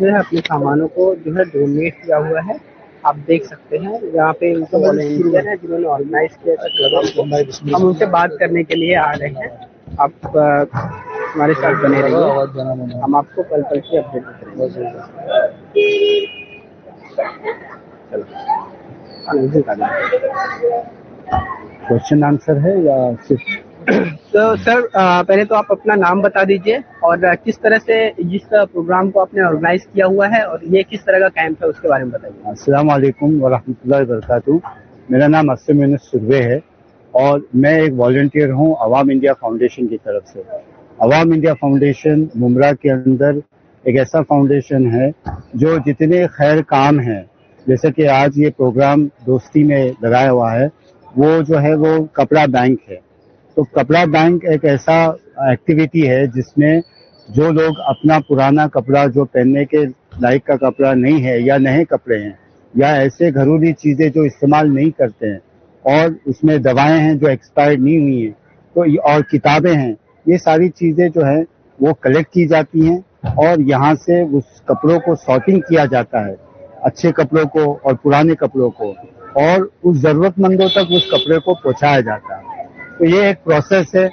जो है अपने सामानों को जो है डोनेट किया हुआ है। आप देख सकते हैं यहाँ पे इनको वॉलंटियर है जिन्होंने ऑर्गेनाइज किया था प्रोग्राम को। हम उनसे बात करने के लिए आ रहे हैं। आप हमारे साथ बने रहिए, हम आपको पल पल की अपडेट देते रहेंगे। क्वेश्चन आंसर है या सिर्फ? तो सर पहले तो आप अपना नाम बता दीजिए और किस तरह से जिस प्रोग्राम को आपने ऑर्गेनाइज किया हुआ है और ये किस तरह का कैंप है उसके बारे में बताइए। अस्सलाम वालेकुम व रहमतुल्लाहि व बरकातहू। मेरा नाम असम यूनुस सुरवे है और मैं एक वॉलंटियर हूँ अवाम इंडिया फाउंडेशन की तरफ से। अवाम इंडिया फाउंडेशन मुमरा के अंदर एक ऐसा फाउंडेशन है जो जितने खैर काम हैं, जैसे कि आज ये प्रोग्राम दोस्ती में लगाया हुआ है, वो जो है वो कपड़ा बैंक है। तो कपड़ा बैंक एक ऐसा एक्टिविटी है जिसमें जो लोग अपना पुराना कपड़ा जो पहनने के लायक का कपड़ा नहीं है या नए कपड़े हैं या ऐसे घरेलू चीजें जो इस्तेमाल नहीं करते हैं और उसमें दवाएं हैं जो एक्सपायर्ड नहीं हुई हैं तो और किताबें हैं, ये सारी चीजें जो है वो कलेक्ट की जाती हैं और यहाँ से उस कपड़ों को सॉर्टिंग किया जाता है, अच्छे कपड़ों को और पुराने कपड़ों को, और उस जरूरतमंदों तक उस कपड़े को पहुंचाया जाता है। तो ये एक प्रोसेस है।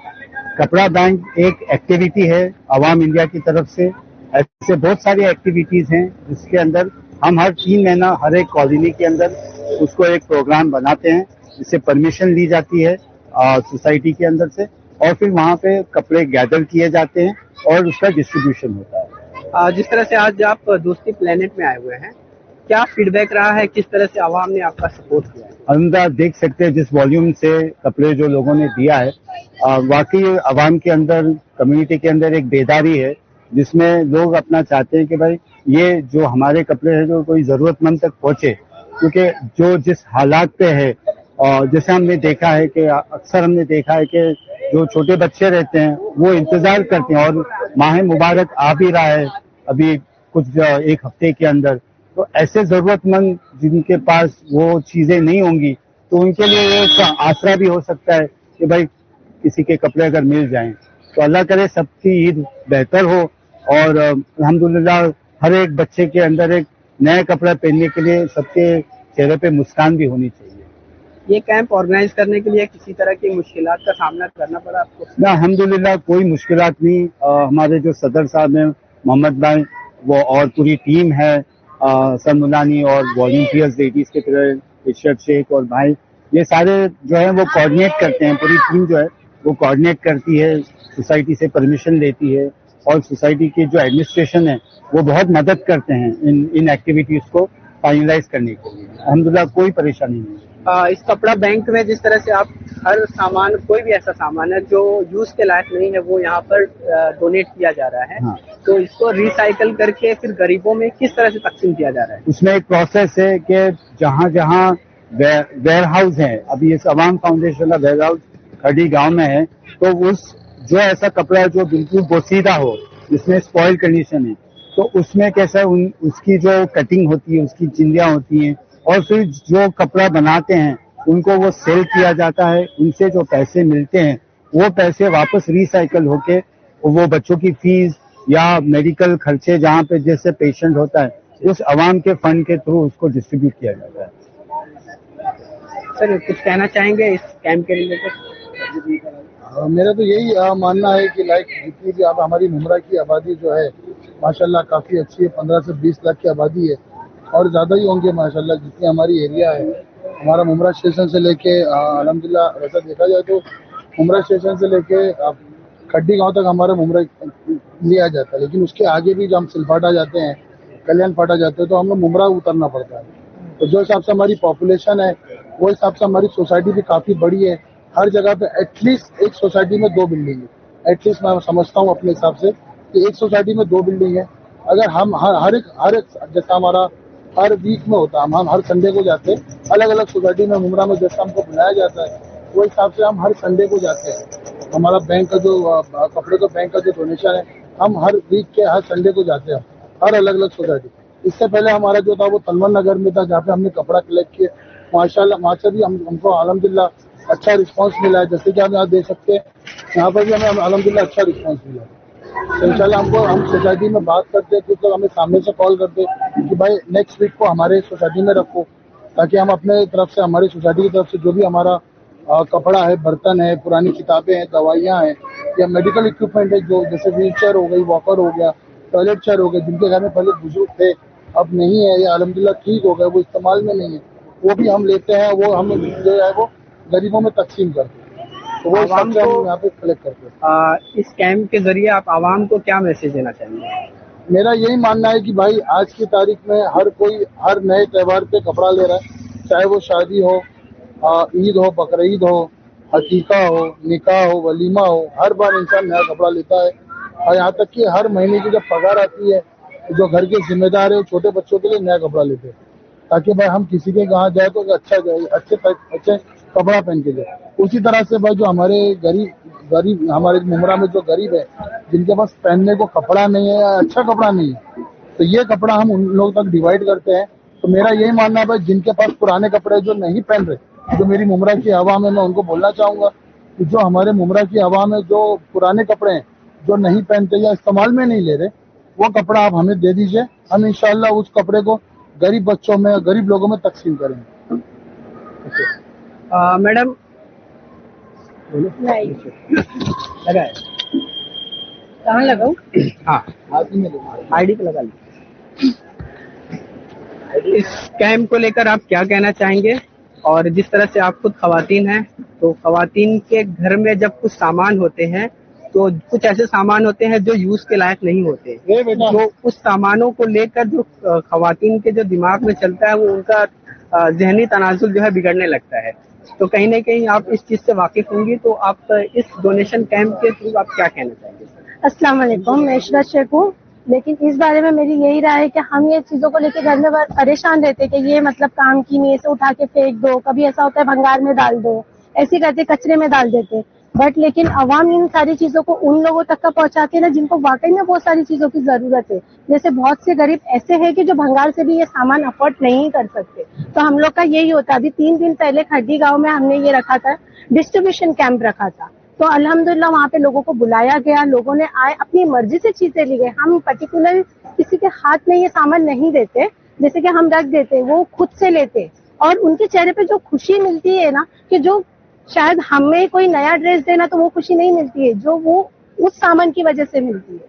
कपड़ा बैंक एक एक्टिविटी है अवाम इंडिया की तरफ से। ऐसे बहुत सारी एक्टिविटीज हैं जिसके अंदर हम हर 3 महीना हर एक कॉलोनी के अंदर उसको एक प्रोग्राम बनाते हैं, जिससे परमिशन ली जाती है सोसाइटी के अंदर से, और फिर वहाँ पे कपड़े गैदर किए जाते हैं और उसका डिस्ट्रीब्यूशन होता है। जिस तरह से आज आप दोस्ती प्लेनेट में आए हुए हैं, क्या फीडबैक रहा है, किस तरह से आवाम ने आपका सपोर्ट किया है? हम देख सकते हैं जिस वॉल्यूम से कपड़े जो लोगों ने दिया है, वाकई आवाम के अंदर, कम्युनिटी के अंदर एक बेदारी है जिसमें लोग अपना चाहते हैं कि भाई ये जो हमारे कपड़े हैं जो कोई जरूरतमंद तक पहुंचे, क्योंकि जो जिस हालात पे है, और जैसे हमने देखा है कि अक्सर हमने देखा है कि जो छोटे बच्चे रहते हैं वो इंतजार करते हैं, और माह मुबारक आ भी रहा है अभी कुछ एक हफ्ते के अंदर, तो ऐसे जरूरतमंद जिनके पास वो चीजें नहीं होंगी तो उनके लिए एक आसरा भी हो सकता है कि भाई किसी के कपड़े अगर मिल जाएं। तो अल्लाह करे सबकी ईद बेहतर हो और अल्हम्दुलिल्लाह हर एक बच्चे के अंदर एक नया कपड़ा पहनने के लिए सबके चेहरे पे मुस्कान भी होनी चाहिए। ये कैंप ऑर्गेनाइज करने के लिए किसी तरह की मुश्किलात का सामना करना पड़ा आपको? ना, अल्हम्दुलिल्लाह कोई मुश्किलात नहीं। हमारे जो सदर साहब हैं मोहम्मद भाई, वो और पूरी टीम है, सर मुलानी और वॉलंटियर्स लेडीज के तरह इशरत शेख और भाई, ये सारे जो है वो कोऑर्डिनेट करते हैं। पूरी टीम जो है वो कोऑर्डिनेट करती है, सोसाइटी से परमिशन लेती है और सोसाइटी की जो एडमिनिस्ट्रेशन है वो बहुत मदद करते हैं इन एक्टिविटीज को फाइनलाइज करने के लिए। अल्हम्दुलिल्लाह कोई परेशानी नहीं। इस कपड़ा बैंक में जिस तरह से आप हर सामान, कोई भी ऐसा सामान है जो यूज के लायक नहीं है वो यहाँ पर डोनेट किया जा रहा है। हाँ। तो इसको रिसाइकल करके फिर गरीबों में किस तरह से तकसीम किया जा रहा है? उसमें एक प्रोसेस है कि जहाँ जहाँ वेयर हाउस है, अभी इस अवाम फाउंडेशन का वेयर हाउस खड़ी गांव में है, तो उस जो ऐसा कपड़ा जो बिल्कुल बोसीदा हो, जिसमें स्पॉइल कंडीशन है, तो उसमें कैसा उसकी जो कटिंग होती है, उसकी चिंदियां होती हैं, और फिर जो कपड़ा बनाते हैं उनको वो सेल किया जाता है। उनसे जो पैसे मिलते हैं वो पैसे वापस रिसाइकल होके वो बच्चों की फीस या मेडिकल खर्चे जहाँ पे जैसे पेशेंट होता है उस अवाम के फंड के थ्रू उसको डिस्ट्रीब्यूट किया जाता है। सर कुछ कहना चाहेंगे इस कैंप के रिलेटेड? मेरा तो यही मानना है कि लाइक जितनी भी अब हमारी मुमरा की आबादी जो है माशाल्लाह काफ़ी अच्छी है, 15 से 20 लाख की आबादी है और ज़्यादा ही होंगे माशाल्लाह जितनी हमारी एरिया है। हमारा मुमरा स्टेशन से लेके अल्हम्दुलिल्लाह वैसा देखा जाए तो मुमरा स्टेशन से लेके खड्डी गांव तक हमारा मुमरा लिया जाता है, लेकिन उसके आगे भी जब हम सिलफाटा जाते हैं, कल्याण फाटा जाते हैं, तो हमें मुमरा उतरना पड़ता है। तो जो हिसाब से हमारी पॉपुलेशन है वो हिसाब से हमारी सोसाइटी भी काफ़ी बड़ी है। हर जगह पे एटलीस्ट एक सोसाइटी में 2 बिल्डिंग है, एटलीस्ट मैं समझता हूँ अपने हिसाब से कि एक सोसाइटी में 2 बिल्डिंग है। अगर हम हर एक जैसा हमारा हर वीक में होता है, हम हर संडे को जाते हैं अलग अलग सोसाइटी में मुमरा में, जैसा हमको बुलाया जाता है वो हिसाब से हम हर संडे को जाते हैं। हमारा बैंक का जो कपड़े का बैंक का जो डोनेशन है हम हर वीक के हर संडे को जाते हैं हर अलग अलग सोसाइटी। इससे पहले हमारा जो था वो तलवन नगर में था जहाँ पे हमने कपड़ा कलेक्ट किया, माशाल्लाह वहाँ से भी हमको अल्हम्दुलिल्लाह अच्छा रिस्पांस मिला है। जैसे कि आप यहाँ देख सकते हैं यहाँ पर भी हमें अल्हम्दुलिल्लाह अच्छा रिस्पांस मिला है। तो इंशाल्लाह हम सोसाइटी में बात करते हैं, कुछ लोग हमें सामने से कॉल करते कि भाई नेक्स्ट वीक को हमारे सोसाइटी में रखो, ताकि हम अपने तरफ से, हमारी सोसाइटी की तरफ से जो भी हमारा कपड़ा है, बर्तन है, पुरानी किताबें हैं, दवाइयाँ हैं या मेडिकल इक्विपमेंट है, जो जैसे व्हील चेयर हो गई, वॉकर हो गया, टॉयलेट चेयर हो गए, जिनके घर में पहले बुजुर्ग थे अब नहीं है या अल्हम्दुलिल्लाह ठीक हो गए, वो इस्तेमाल में नहीं है, वो भी हम लेते हैं, वो हम जो है वो गरीबों में तकसीम करते हैं। तो वो आवाम सबसे हम को यहाँ पे कलेक्ट करते हैं। इस कैंप के जरिए आप आवाम को क्या मैसेज देना चाहेंगे? मेरा यही मानना है कि भाई आज की तारीख में हर कोई हर नए त्योहार पे कपड़ा ले रहा है, चाहे वो शादी हो, ईद हो, बकरीद हो, हकीका हो, निकाह हो, वलीमा हो, हर बार इंसान नया कपड़ा लेता है। और यहाँ तक कि हर महीने की जब पगार आती है तो जो घर के जिम्मेदार है, छोटे बच्चों के लिए नया कपड़ा लेते हैं, ताकि भाई हम किसी के यहाँ जाए तो अच्छा जाए, अच्छे कपड़ा पहन के जाए। उसी तरह से भाई जो हमारे गरीब हमारे मुमरा में जो गरीब है, जिनके पास पहनने को कपड़ा नहीं है या अच्छा कपड़ा नहीं है, तो ये कपड़ा हम उन लोगों तक डिवाइड करते हैं। तो मेरा यही मानना है भाई, जिनके पास पुराने कपड़े जो नहीं पहन रहे, जो मेरी मुमरा की आवाम है, मैं उनको बोलना चाहूंगा कि जो हमारे मुमरा की आवाम है, जो पुराने कपड़े हैं, जो नहीं पहनते या इस्तेमाल में नहीं ले रहे, वो कपड़ा आप हमें दे दीजिए। हम इंशाल्लाह उस कपड़े को गरीब बच्चों में, गरीब लोगों में तकसीम करेंगे। मैडम लगाए कहाँ लगाऊं? हाँ, आईडी पे लगा लीजिए। इस कैंप को लेकर आप क्या कहना चाहेंगे? और जिस तरह से आप खुद खवातीन हैं, तो खवातीन के घर में जब कुछ सामान होते हैं तो कुछ ऐसे सामान होते हैं जो यूज के लायक नहीं होते, जो उस सामानों को लेकर जो खवातीन के जो दिमाग में चलता है, वो उनका जहनी तनाजुल जो है बिगड़ने लगता है। तो कहीं ना कहीं आप इस चीज से वाकिफ होंगी, तो आप इस डोनेशन कैंप के थ्रू आप क्या कहना चाहेंगे? अस्सलाम वालेकुम, मैं इशरत शेख हूँ। लेकिन इस बारे में मेरी यही राय है कि हम ये चीजों को लेकर घर में परेशान रहते हैं कि ये मतलब काम की नहीं, इसे उठा के फेंक दो, कभी ऐसा होता है भंगार में डाल दो, ऐसे करते कचरे में डाल देते। बट लेकिन अवाम इन सारी चीजों को उन लोगों तक का पहुंचाते हैं ना जिनको वाकई में बहुत सारी चीजों की जरूरत है। जैसे बहुत से गरीब ऐसे हैं कि जो भंगार से भी ये सामान अफोर्ड नहीं कर सकते। तो हम लोग का यही होता है। अभी 3 दिन पहले खड्डी गांव में हमने ये रखा था, डिस्ट्रीब्यूशन कैंप रखा था। तो अल्हम्दुलिल्लाह वहाँ पे लोगों को बुलाया गया, लोगों ने आए, अपनी मर्जी से चीजें ली गई। हम पर्टिकुलर किसी के हाथ में ये सामान नहीं देते, जैसे कि हम रख देते, वो खुद से लेते। और उनके चेहरे पे जो खुशी मिलती है ना, कि जो शायद हमें कोई नया ड्रेस देना तो वो खुशी नहीं मिलती है, जो वो उस सामान की वजह से मिलती है।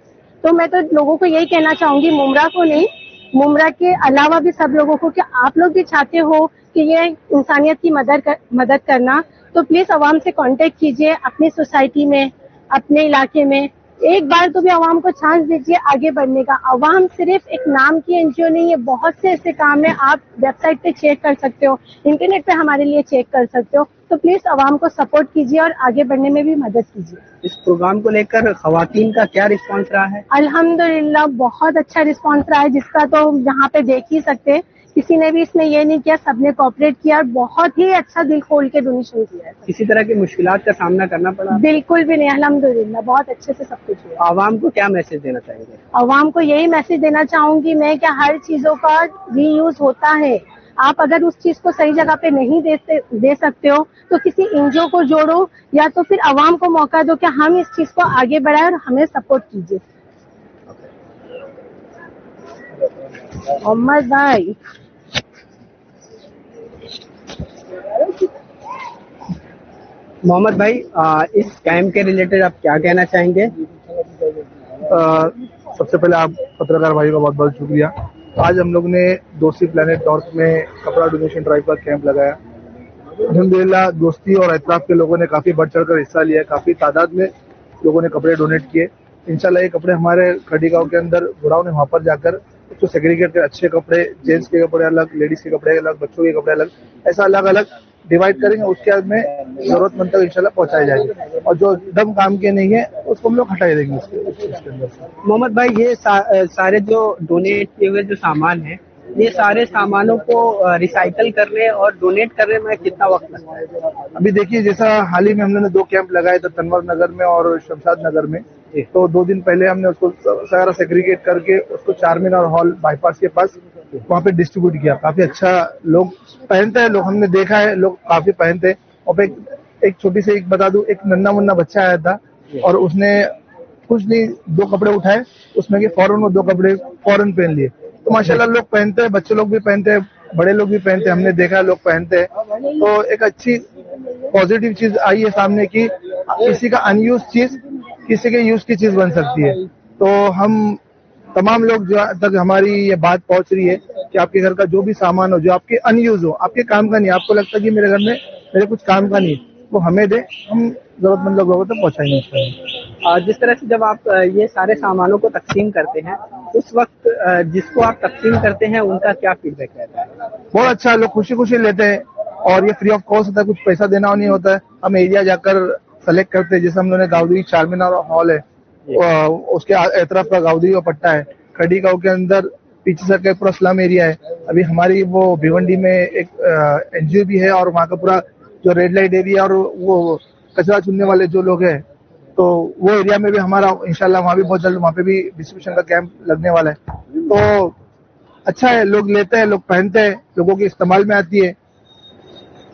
तो मैं तो लोगों को यही कहना चाहूंगी, मुमरा को नहीं, मुमरा के अलावा भी सब लोगों को, कि आप लोग भी चाहते हो कि ये इंसानियत की मदद करना, तो प्लीज आवाम से कांटेक्ट कीजिए, अपनी सोसाइटी में, अपने इलाके में। एक बार तो भी आवाम को चांस दीजिए आगे बढ़ने का। आवाम सिर्फ एक नाम की एनजीओ नहीं है, बहुत से ऐसे काम है, आप वेबसाइट पे चेक कर सकते हो, इंटरनेट पे हमारे लिए चेक कर सकते हो। तो प्लीज आवाम को सपोर्ट कीजिए और आगे बढ़ने में भी मदद कीजिए। इस प्रोग्राम को लेकर खवातीन का क्या रिस्पांस रहा है? अल्हम्दुलिल्लाह बहुत अच्छा रिस्पांस रहा है, जिसका तो यहाँ पे देख ही सकते हैं। किसी ने भी इसमें ये नहीं किया, सबने कोऑपरेट किया और बहुत ही अच्छा दिल खोल के डोनेशन किया है। किसी तरह की मुश्किलात का सामना करना पड़ा? बिल्कुल भी नहीं, अल्हम्दुलिल्लाह बहुत अच्छे से सब कुछ हुआ। आवाम को क्या मैसेज देना चाहेंगे? आवाम को यही मैसेज देना चाहूंगी मैं कि हर चीजों का रीयूज होता है। आप अगर उस चीज को सही जगह पे नहीं दे सकते हो तो किसी एनजीओ को जोड़ो, या तो फिर आवाम को मौका दो कि हम इस चीज को आगे बढ़ाएं और हमें सपोर्ट कीजिए। मोहम्मद भाई, मोहम्मद भाई, इस कैंप के रिलेटेड आप क्या कहना चाहेंगे? सबसे पहले आप पत्रकार भाई का बहुत बहुत शुक्रिया। आज हम लोग ने दोस्ती प्लेनेट नॉर्थ में कपड़ा डोनेशन ड्राइव का कैंप लगाया। अल्हम्दुलिल्लाह दोस्ती और एतराफ के लोगों ने काफी बढ़ चढ़कर हिस्सा लिया, काफी तादाद में लोगों ने कपड़े डोनेट किए। इंशाल्लाह ये कपड़े हमारे खड़ी गांव के अंदर बुढ़ाओं ने वहां पर जाकर उसको सेग्रीगेट कर, अच्छे कपड़े, जेंट्स के कपड़े अलग, लेडीज के कपड़े अलग, बच्चों के कपड़े अलग, ऐसा अलग अलग डिवाइड करेंगे। उसके बाद में जरूरतमंद तक इंशाल्लाह पहुंचाए जाएंगे और जो एकदम काम के नहीं है उसको हम लोग हटा देंगे उसके अंदर से। मोहम्मद भाई, ये सारे जो डोनेट किए हुए जो सामान है, ये सारे सामानों को रिसाइकल करने और डोनेट करने में कितना वक्त लगता है? अभी देखिए, जैसा हाल ही में हम लोगों ने 2 कैंप लगाए थे, तनवर नगर में और शमशाद नगर में। तो 2 दिन पहले हमने उसको सारा सेग्रीगेट करके उसको चारमीनार हॉल बाईपास के पास वहाँ पे डिस्ट्रीब्यूट किया। काफी अच्छा लोग पहनते हैं, लोग हमने देखा है, लोग काफी पहनते हैं। और एक छोटी सी एक बता दूं, एक नन्ना मुन्ना बच्चा आया था और उसने कुछ नहीं, 2 कपड़े उठाए उसमें के फौरन वो 2 कपड़े फौरन पहन लिए। तो माशाल्लाह लोग पहनते हैं, बच्चे लोग भी पहनते हैं, बड़े लोग भी पहनते हैं, हमने देखा लोग पहनते हैं। तो एक अच्छी पॉजिटिव चीज आई है सामने की किसी का अनयूज चीज किसी के यूज की चीज बन सकती है। तो हम तमाम लोग जो तक हमारी ये बात पहुंच रही है कि आपके घर का जो भी सामान हो, जो आपके अनयूज हो, आपके काम का नहीं, आपको लगता है कि मेरे घर में मेरे कुछ काम का नहीं, वो हमें दे, हम जरूरतमंद लोगों तक पहुंचाएंगे। और जिस तरह से जब आप ये सारे सामानों को तकसीम करते हैं, उस वक्त जिसको आप तकसीम करते हैं उनका क्या फीडबैक रहता है? बहुत अच्छा, लोग खुशी खुशी लेते हैं और ये फ्री ऑफ कॉस्ट होता है, कुछ पैसा देना नहीं होता है। हम एरिया जाकर सेलेक्ट करते हैं, जैसे हम लोगों ने गाउदी चारमीनार हॉल है, उसके एतराफ का गाउदी का पट्टा है, खड़ी गांव के अंदर पीछे से पूरा स्लम एरिया है। अभी हमारी वो भिवंडी में एक एनजीओ भी है और वहाँ का पूरा जो रेड लाइट एरिया और वो कचरा चुनने वाले जो लोग हैं, तो वो एरिया में भी हमारा इंशाल्लाह वहाँ भी बहुत जल्द वहाँ पे भी डिस्ट्रीब्यूशन का कैंप लगने वाला है। तो अच्छा है, लोग लेते हैं, लोग पहनते हैं, लोगों के इस्तेमाल में आती है।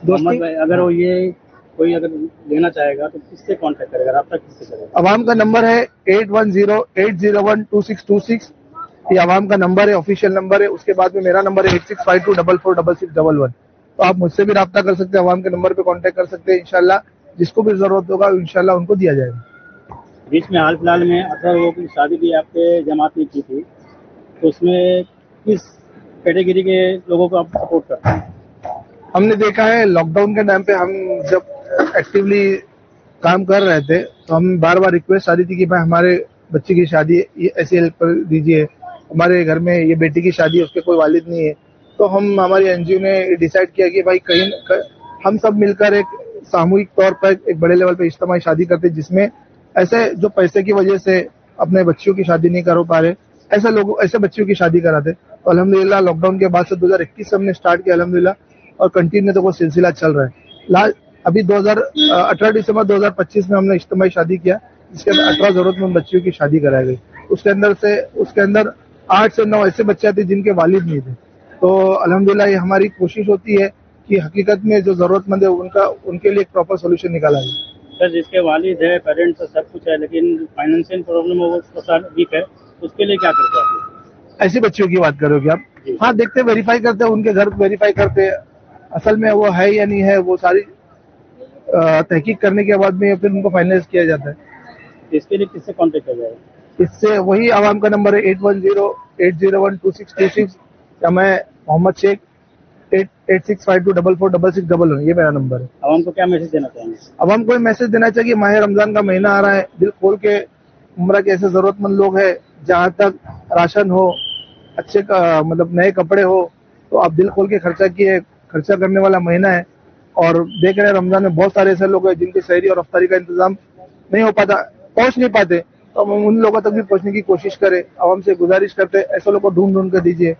मोहम्मद भाई, अगर वो ये कोई अगर लेना चाहेगा तो किससे कांटेक्ट करेगा, राब्ता किससे करेगा? अवाम का नंबर है 8108012626। ये अवाम का नंबर है, ऑफिशियल नंबर है। उसके बाद में मेरा नंबर है 8652446611। तो आप मुझसे भी राब्ता कर सकते हैं, अवाम के नंबर पे कांटेक्ट कर सकते हैं। इंशाल्लाह जिसको भी जरूरत होगा इंशाल्लाह उनको दिया जाएगा। बीच में हाल फिलहाल में 18 लोगों की शादी भी आपके जमात ने की थी, तो उसमें किस कैटेगरी के लोगों को आप सपोर्ट करते हैं? हमने देखा है लॉकडाउन के टाइम पे हम जब एक्टिवली काम कर रहे थे तो हम बार बार रिक्वेस्ट आ रही थी कि भाई हमारे बच्चे की शादी ऐसे हेल्प कर दीजिए, हमारे घर में ये बेटी की शादी है, उसके कोई वालिद नहीं है। तो हम हमारी एनजीओ ने डिसाइड किया कि भाई कहीं हम सब मिलकर एक सामूहिक तौर पर एक बड़े लेवल पे इज्तिमाई शादी करते, जिसमें ऐसे जो पैसे की वजह से अपने बच्चियों की शादी नहीं कर पा रहे, ऐसे बच्चियों की शादी कराते। तो अल्हम्दुलिल्लाह लॉकडाउन के बाद से 2021 से हमने स्टार्ट किया अल्हम्दुलिल्लाह, और कंटिन्यू तो वो सिलसिला चल रहा है। अभी 18 दिसंबर 2025 में हमने इज्तिमाई शादी किया, जिसके अंदर 18 जरूरतमंद बच्चियों की शादी कराई गई। उसके अंदर 8 से 9 ऐसे बच्चे थे जिनके वालिद नहीं थे। तो अल्हम्दुलिल्लाह ये हमारी कोशिश होती है कि हकीकत में जो जरूरतमंद है उनके लिए एक प्रॉपर सोल्यूशन निकाला जाए। सर, जिसके वालिद है, पेरेंट्स सब कुछ है, लेकिन फाइनेंशियल प्रॉब्लम वो थोड़ा वीक है, उसके लिए क्या करते हैं आप? ऐसी बच्चियों की बात करोगे आप? हाँ, देखते वेरीफाई करते हैं, उनके घर वेरीफाई करते हैं असल में वो है या नहीं है, वो सारी तहकीक करने के बाद में फिर उनको फाइनेंस किया जाता है। इसके लिए किससे कांटेक्ट किया जाएगा? इससे वही आवाम का नंबर है 8108012626, या मैं मोहम्मद शेख 8652446611, ये मेरा नंबर है। आवाम को क्या मैसेज देना चाहेंगे? आवाम को मैसेज देना चाहिए, माह रमजान का महीना आ रहा है, दिल खोल के उम्रा के ऐसे जरूरतमंद लोग हैं जहाँ तक राशन हो, अच्छे मतलब नए कपड़े हो, तो आप दिल खोल के खर्चा करने वाला महीना है। और देख रहे हैं रमजान में बहुत सारे ऐसे लोग हैं जिनके शहरी और अफ्तारी का इंतजाम नहीं हो पाता, पहुंच नहीं पाते, तो हम उन लोगों तक भी पहुंचने की कोशिश करें। आवाम से गुजारिश करते हैं ऐसे लोगों को ढूंढ कर दीजिए।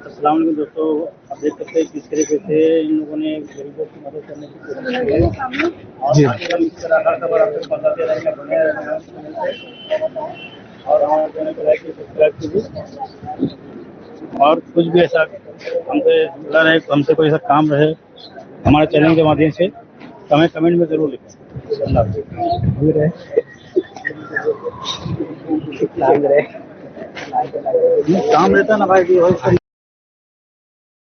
अस्सलाम वालेकुम दोस्तों, आप देख सकते हैं किस तरीके से इन लोगों ने गरीबों की मदद करने की कोशिश की है। जी, इस तरह हर खबर आपको बताते रहेंगे, बने रहेंगे और हमारे चैनल को लाइक सब्सक्राइब कीजिए। और कुछ भी ऐसा हमसे जुड़ा रहे, हमसे कोई ऐसा काम रहे हमारे चैनल के माध्यम से, तो हमें कमेंट में जरूर लिखें। काम रहता ना भाई।